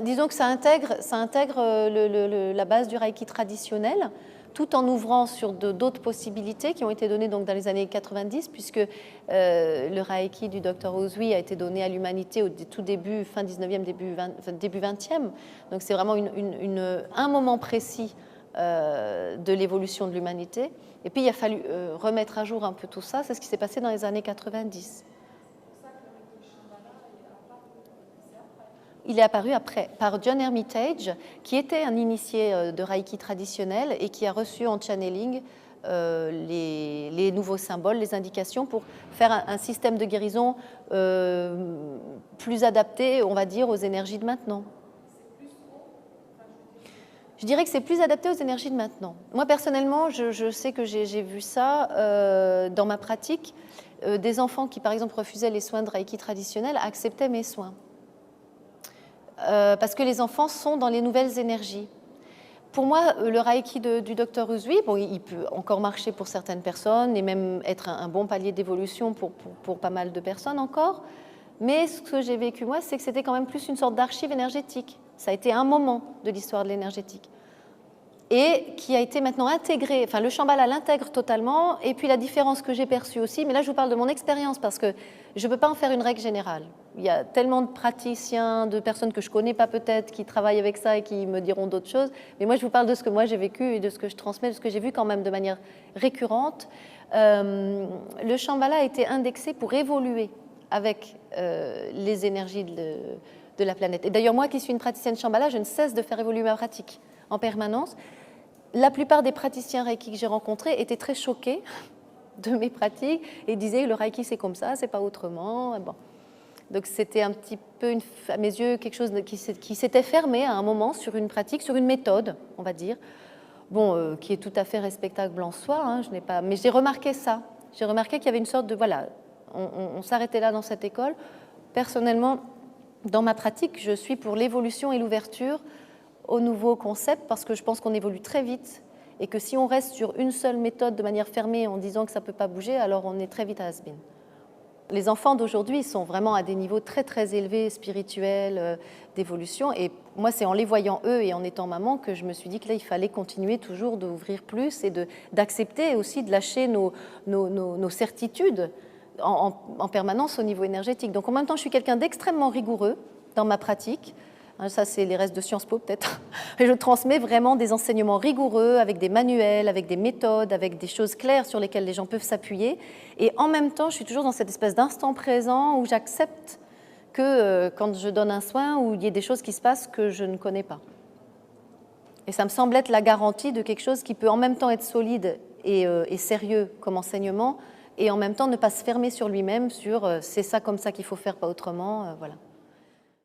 Disons que ça intègre la base du Reiki traditionnel, tout en ouvrant sur d'autres possibilités qui ont été données donc dans les années 90, puisque le Reiki du Dr Usui a été donné à l'humanité au tout début, fin 19e, début 20e. Donc c'est vraiment un moment précis de l'évolution de l'humanité. Et puis il a fallu remettre à jour un peu tout ça. C'est ce qui s'est passé dans les années 90. Il est apparu après, par John Hermitage, qui était un initié de Reiki traditionnel et qui a reçu en channeling les nouveaux symboles, les indications pour faire un système de guérison plus adapté, on va dire, aux énergies de maintenant. Je dirais que c'est plus adapté aux énergies de maintenant. Moi, personnellement, je sais que j'ai vu ça dans ma pratique. Des enfants qui, par exemple, refusaient les soins de Reiki traditionnels acceptaient mes soins. Parce que les enfants sont dans les nouvelles énergies. Pour moi, le Reiki du Dr Usui, bon, il peut encore marcher pour certaines personnes et même être un bon palier d'évolution pour pas mal de personnes encore. Mais ce que j'ai vécu, moi, c'est que c'était quand même plus une sorte d'archive énergétique. Ça a été un moment de l'histoire de l'énergétique. Et qui a été maintenant intégré, enfin le Shambhala l'intègre totalement, et puis la différence que j'ai perçue aussi, mais là je vous parle de mon expérience parce que je ne peux pas en faire une règle générale. Il y a tellement de praticiens, de personnes que je ne connais pas peut-être, qui travaillent avec ça et qui me diront d'autres choses, mais moi je vous parle de ce que moi j'ai vécu et de ce que je transmets, de ce que j'ai vu quand même de manière récurrente. Le Shambhala a été indexé pour évoluer avec les énergies de la planète. Et d'ailleurs moi qui suis une praticienne Shambhala, je ne cesse de faire évoluer ma pratique en permanence. La plupart des praticiens Reiki que j'ai rencontrés étaient très choqués de mes pratiques et disaient le Reiki c'est comme ça, c'est pas autrement. Bon. Donc c'était un petit peu, à mes yeux, quelque chose qui s'était fermé à un moment sur une pratique, sur une méthode, on va dire, bon, qui est tout à fait respectable en soi. Hein, mais j'ai remarqué ça. J'ai remarqué qu'il y avait une sorte de voilà, on s'arrêtait là dans cette école. Personnellement, dans ma pratique, je suis pour l'évolution et l'ouverture aux nouveaux concepts parce que je pense qu'on évolue très vite et que si on reste sur une seule méthode de manière fermée en disant que ça ne peut pas bouger, alors on est très vite à has-been. Les enfants d'aujourd'hui sont vraiment à des niveaux très très élevés spirituels, d'évolution, et moi c'est en les voyant eux et en étant maman que je me suis dit que là il fallait continuer toujours d'ouvrir plus et d'accepter aussi de lâcher nos certitudes en permanence au niveau énergétique. Donc en même temps je suis quelqu'un d'extrêmement rigoureux dans ma pratique. Ça, c'est les restes de Sciences Po, peut-être. Et je transmets vraiment des enseignements rigoureux, avec des manuels, avec des méthodes, avec des choses claires sur lesquelles les gens peuvent s'appuyer. Et en même temps, je suis toujours dans cette espèce d'instant présent où j'accepte que quand je donne un soin, où il y ait des choses qui se passent que je ne connais pas. Et ça me semble être la garantie de quelque chose qui peut en même temps être solide et sérieux comme enseignement, et en même temps ne pas se fermer sur lui-même, sur c'est ça comme ça qu'il faut faire, pas autrement. Voilà.